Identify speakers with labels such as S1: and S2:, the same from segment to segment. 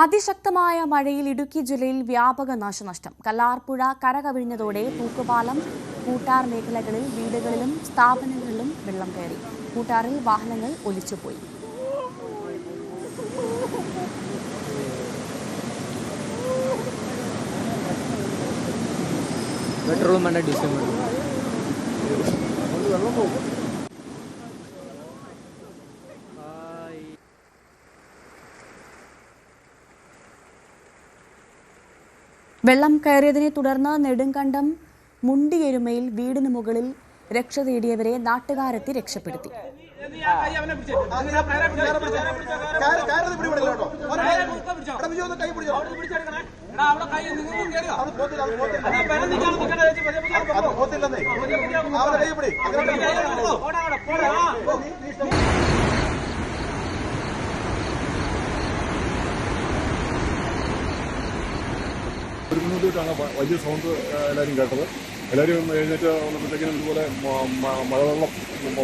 S1: അതിശക്തമായ മഴയിൽ ഇടുക്കി ജില്ലയിൽ വ്യാപക നാശനഷ്ടം. കല്ലാർപ്പുഴ കരകവിഞ്ഞതോടെ തൂക്കുപാലം, കൂട്ടാർ മേഖലകളിൽ വീടുകളിലും സ്ഥാപനങ്ങളിലും വെള്ളം കയറി. കൂട്ടാറിൽ വാഹനങ്ങൾ ഒലിച്ചുപോയി. വെള്ളം കയറിയതിനെ തുടർന്ന് നെടുങ്കണ്ടം മുണ്ടിയെരുമയിൽ വീടിന് മുകളിൽ രക്ഷ തേടിയവരെ നാട്ടുകാരെത്തി രക്ഷപ്പെടുത്തി.
S2: വലിയ സൗണ്ട് എല്ലാവരും കേട്ടത്. എല്ലാവരും എഴുന്നേറ്റ് വന്നപ്പോഴത്തേക്കിനും ഇതുപോലെ മഴവെള്ളം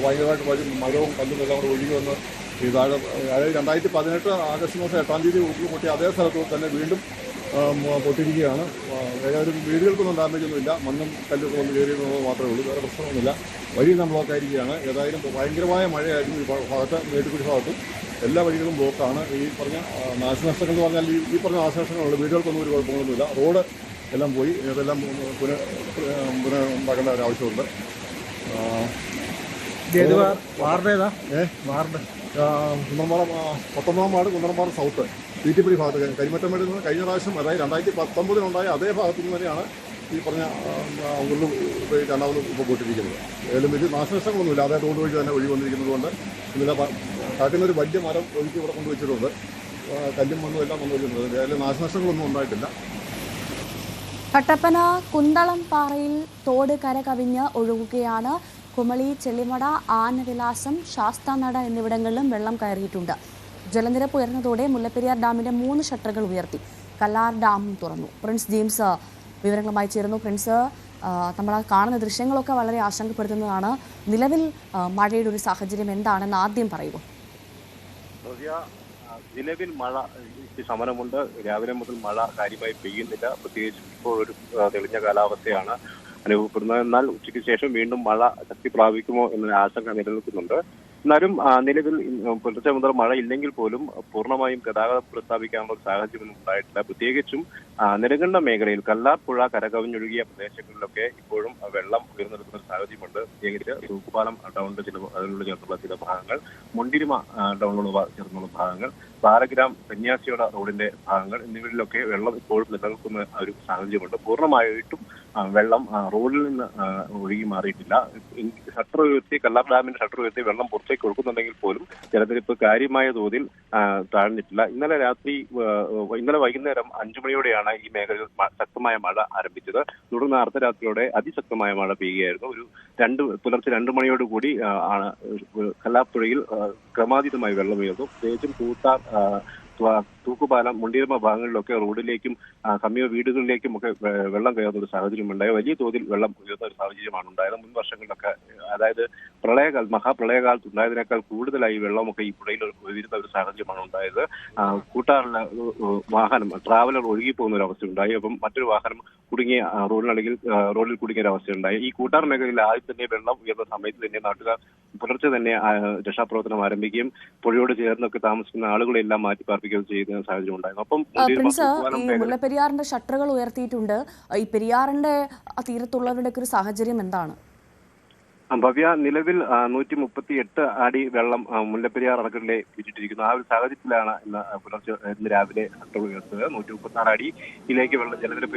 S2: ഭയങ്കരമായിട്ട് മരവും കല്ലും എല്ലാം കൂടെ ഒഴുകി വന്ന് ഇതാകെ, അതായത് 2018 ആഗസ്റ്റ് മാസം 8-ാം തീയതി ഉരുൾ പൊട്ടി അതേ സ്ഥലത്ത് തന്നെ വീണ്ടും പൊട്ടിയിരിക്കുകയാണ്. ഏതായാലും വീടുകൾക്കൊന്നും ഡാമേജൊന്നുമില്ല, മണ്ണും കല്ലൊക്കെ വന്ന് കയറിയെന്നുള്ളത് മാത്രമേ ഉള്ളൂ, വേറെ പ്രശ്നമൊന്നുമില്ല. വഴി നമ്മൾ ബ്ലോക്കായിരിക്കുകയാണ്. ഏതായാലും ഭയങ്കരമായ മഴയായിരുന്നു ഈ ഭാഗത്ത്, മേട്ടുക്കുടി ഭാഗത്തും എല്ലാ വഴികളും ബ്ലോക്കാണ്. ഈ പറഞ്ഞ നാശനഷ്ടങ്ങൾ എന്ന് പറഞ്ഞാൽ ഈ പറഞ്ഞ നാശനഷ്ടങ്ങളുണ്ട്. വീടുകൾക്കൊന്നും ഒരു കുഴപ്പമൊന്നുമില്ല. റോഡ് എല്ലാം പോയി, ഇതെല്ലാം പുനരുണ്ടാക്കേണ്ട ഒരു ആവശ്യമുണ്ട്. കുന്നമ്പാറ 19-ാം വാർഡ്, കുന്നമ്പാറ സൗത്ത്, തീറ്റിപ്പടി ഭാഗത്ത് കരിമറ്റമേട് നിന്ന് കഴിഞ്ഞ പ്രാവശ്യം, അതായത് 2019 അതേ ഭാഗത്തു നിന്ന് തന്നെയാണ് ഈ പറഞ്ഞ ഉരുള് രണ്ടാമത് ഇപ്പോൾ പോയിട്ടിരിക്കുന്നത്. ഏതായാലും വലിയ നാശനഷ്ടങ്ങളൊന്നുമില്ല. അതായത് റോഡ് വഴി തന്നെ ഒഴി വന്നിരിക്കുന്നത് കൊണ്ട് ഇന്നലെ കാട്ടിൽ നിന്നൊരു വലിയ മരം ഒഴുക്കി ഇവിടെ കൊണ്ടുവച്ചിട്ടുണ്ട്. കല്ലും മണ്ണും എല്ലാം കൊണ്ടുവച്ചിട്ടുണ്ട്. ഏതായാലും നാശനഷ്ടങ്ങളൊന്നും ഉണ്ടായിട്ടില്ല.
S1: കട്ടപ്പന കുന്തളം പാറയിൽ തോട് കര കവിഞ്ഞ് ഒഴുകുകയാണ്. കുമളി, ചെള്ളിമട, ആനവിലാസം, ശാസ്താനട എന്നിവിടങ്ങളിലും വെള്ളം കയറിയിട്ടുണ്ട്. ജലനിരപ്പ് ഉയർന്നതോടെ മുല്ലപ്പെരിയാർ ഡാമിന്റെ 3 ഷട്ടറുകൾ ഉയർത്തി. കല്ലാർ ഡാമും തുറന്നു. പ്രിൻസ് ജെയിംസ് വിവരങ്ങളുമായി ചേരുന്നു. പ്രിൻസ്, നമ്മൾ കാണുന്ന ദൃശ്യങ്ങളൊക്കെ വളരെ ആശങ്കപ്പെടുത്തുന്നതാണ്. നിലവിൽ മഴയുടെ ഒരു സാഹചര്യം എന്താണെന്ന് ആദ്യം പറയുക.
S3: നിലവിൽ മഴ ശമനമുണ്ട്. രാവിലെ മുതൽ മഴ കാര്യമായി പെയ്യുന്നില്ല. പ്രത്യേകിച്ച് ഇപ്പോൾ ഒരു തെളിഞ്ഞ കാലാവസ്ഥയാണ് അനുഭവപ്പെടുന്നത്. എന്നാൽ ഉച്ചയ്ക്ക് ശേഷം വീണ്ടും മഴ ശക്തി പ്രാപിക്കുമോ എന്ന ആശങ്ക നിലനിൽക്കുന്നുണ്ട്. എന്നാലും നിലവിൽ പുലർച്ചെ മുതൽ മഴ ഇല്ലെങ്കിൽ പോലും പൂർണ്ണമായും ഗതാഗതം പുനഃസ്ഥാപിക്കാനുള്ള ഒരു സാഹചര്യം ഉണ്ടായിട്ടില്ല. പ്രത്യേകിച്ചും നെടുങ്കണ്ടം മേഖലയിൽ കല്ലാർപ്പുഴ കരകവിഞ്ഞൊഴുകിയ പ്രദേശങ്ങളിലൊക്കെ ഇപ്പോഴും വെള്ളം ഉയർന്നെടുക്കുന്ന ഒരു സാഹചര്യമുണ്ട്. പ്രത്യേകിച്ച് തൂക്കുപാലം ടൗണിന്റെ അതിനോട് ചേർന്നുള്ള ചില ഭാഗങ്ങൾ, മുണ്ടിരിമ ടൗണിനോട് ചേർന്നുള്ള ഭാഗങ്ങൾ, പാലഗ്രാം സന്യാസിയോട റോഡിന്റെ ഭാഗങ്ങൾ എന്നിവരിലൊക്കെ വെള്ളം ഇപ്പോഴും നിലനിൽക്കുന്ന ഒരു സാഹചര്യമുണ്ട്. പൂർണ്ണമായിട്ടും വെള്ളം റോഡിൽ നിന്ന് ഒഴുകി മാറിയിട്ടില്ല. ഷട്ടർ ഉയർത്തി, കല്ലാർ ഡാമിന്റെ ഷട്ടർ ഉയർത്തി വെള്ളം പുറത്തേക്ക് ഒഴുക്കുന്നുണ്ടെങ്കിൽ പോലും ജലനിരപ്പ് കാര്യമായ തോതിൽ താഴ്ന്നിട്ടില്ല. ഇന്നലെ വൈകുന്നേരം 5 മണിയോടെയാണ് ഈ മേഖലയിൽ ശക്തമായ മഴ ആരംഭിച്ചത്. തുടർന്ന് അർദ്ധരാത്രിയോടെ അതിശക്തമായ മഴ പെയ്യുകയായിരുന്നു. പുലർച്ചെ 2 മണിയോടുകൂടി കല്ലാർപ്പുഴയിൽ ക്രമാതീതമായി വെള്ളം ഉയർന്നു. പ്രത്യേകിച്ചും കൂട്ടാർ, തൂക്കുപാലം, മുണ്ടിയമ്മ ഭാഗങ്ങളിലൊക്കെ റോഡിലേക്കും സമീപ വീടുകളിലേക്കും ഒക്കെ വെള്ളം കയറുന്ന ഒരു സാഹചര്യമുണ്ടായി. വലിയ തോതിൽ വെള്ളം ഉയർന്ന ഒരു സാഹചര്യമാണ് ഉണ്ടായത്. മുൻ വർഷങ്ങളിലൊക്കെ, അതായത് മഹാപ്രളയകാലത്ത് ഉണ്ടായതിനേക്കാൾ കൂടുതലായി വെള്ളമൊക്കെ ഈ പുഴയിൽ ഉയരുന്ന ഒരു സാഹചര്യമാണ് ഉണ്ടായത്. കൂട്ടാറിലെ വാഹനം, ട്രാവലർ ഒഴുകിപ്പോകുന്ന ഒരു അവസ്ഥയുണ്ടായി. അപ്പം മറ്റൊരു വാഹനം റോഡിൽ കുടുങ്ങിയ ഒരു അവസ്ഥയുണ്ടായി. ഈ കൂട്ടാർ മേഖലയിൽ ആദ്യം തന്നെ വെള്ളം ഉയർന്ന സമയത്ത് തന്നെ നാട്ടുകാർ പുലർച്ചെ തന്നെ രക്ഷാപ്രവർത്തനം ആരംഭിക്കുകയും പുഴയോട് ചേർന്നൊക്കെ താമസിക്കുന്ന ആളുകളെല്ലാം മാറ്റി പാർപ്പിക്കുകയും ചെയ്യുന്ന സാഹചര്യം ഉണ്ടായിരുന്നു. അപ്പം
S1: മുല്ലപ്പെരിയാറിന്റെ ഷട്ടറുകൾ ഉയർത്തിയിട്ടുണ്ട്. ഈ പെരിയാറിന്റെ തീരത്തുള്ളവരുടെ ഒരു സാഹചര്യം എന്താണ്?
S3: ഭവ്യ, നിലവിൽ 138 അടി വെള്ളം മുല്ലപ്പെരിയാർ അണക്കെട്ടിലെ വിറ്റിട്ടിരിക്കുന്നു. ആ ഒരു സാഹചര്യത്തിലാണ് ഇന്ന് രാവിലെ ഷട്ടർ ഉയർത്തുക. 134 അടിയിലേക്ക് ജലനിരപ്പ്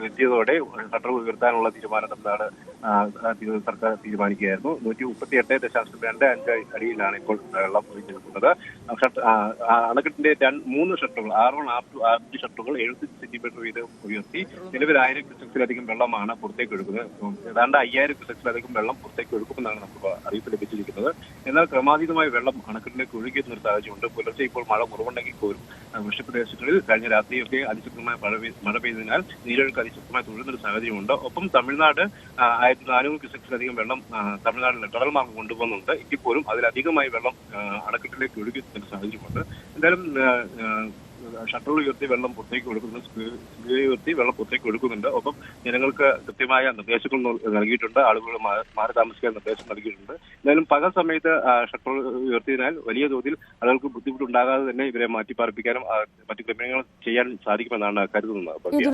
S3: എത്തിയതോടെ ഷട്ടർ ഉയർത്താനുള്ള തീരുമാനം തമിഴ്നാട് സർക്കാർ തീരുമാനിക്കുകയായിരുന്നു. 138.25 അടിയിലാണ് ഇപ്പോൾ വെള്ളം ഒഴിഞ്ഞെടുക്കുന്നത്. അണക്കെട്ടിന്റെ 3 ഷട്ടറുകൾ, R1, R2, R3 ഷട്ടറുകൾ 70 സെന്റിമീറ്റർ വീതം ഉയർത്തി നിലവിൽ 1000 ക്യൂസെക്സിലധികം വെള്ളമാണ് പുറത്തേക്ക് ഒഴുകുന്നത്. ഏതാണ്ട് 5000 ക്യൂസെക്സിലധികം വെള്ളം പുറത്തേക്ക് ഒഴുക്കുമെന്നാണ് നമുക്ക് അറിയിപ്പ് ലഭിച്ചിരിക്കുന്നത്. എന്നാൽ ക്രമാതീതമായി വെള്ളം അണക്കെട്ടിലേക്ക് ഒഴുകിയെത്തുന്ന ഒരു സാഹചര്യമുണ്ട്. പുലർച്ചെ ഇപ്പോൾ മഴ കുറവുണ്ടെങ്കിൽ പോലും വൃഷ്ടിപ്രദേശങ്ങളിൽ കഴിഞ്ഞ രാത്രിയൊക്കെ അതിശക്തമായ മഴ പെയ്തതിനാൽ നീരൊഴുക്ക് അതിശക്തമായി തുടരുന്നൊരു സാഹചര്യമുണ്ട്. ഒപ്പം തമിഴ്നാട് 1400 ക്യൂസെക്സിലധികം വെള്ളം തമിഴ്നാട്ടിലെ ടണൽ മാർഗം കൊണ്ടുപോകുന്നുണ്ട്. എങ്കിൽ പോലും അതിലധികമായി വെള്ളം അണക്കെട്ടിലേക്ക് ഒഴുകിയെത്തുന്ന ഒരു സാഹചര്യമുണ്ട്. എന്തായാലും ഷട്ടർ ഉയർത്തി വെള്ളം പുറത്തേക്ക് ഒഴുക്കുന്നുണ്ട്, സ്പീഡ് ഉയർത്തി വെള്ളം പുറത്തേക്ക് ഒഴുക്കുന്നുണ്ട്. ഒപ്പം ജനങ്ങൾക്ക് കൃത്യമായ നിർദ്ദേശങ്ങൾ നൽകിയിട്ടുണ്ട്, ആളുകൾ മാറി താമസിക്കാൻ നിർദ്ദേശം നൽകിയിട്ടുണ്ട്. എന്തായാലും പകൽ സമയത്ത് ഷട്ടർ ഉയർത്തിയതിനാൽ വലിയ തോതിൽ ആളുകൾക്ക് ബുദ്ധിമുട്ടുണ്ടാകാതെ തന്നെ ഇവരെ മാറ്റിപ്പാർപ്പിക്കാനും മറ്റു ക്രമീകരണങ്ങൾ ചെയ്യാൻ സാധിക്കുമെന്നാണ് കരുതുന്നത്.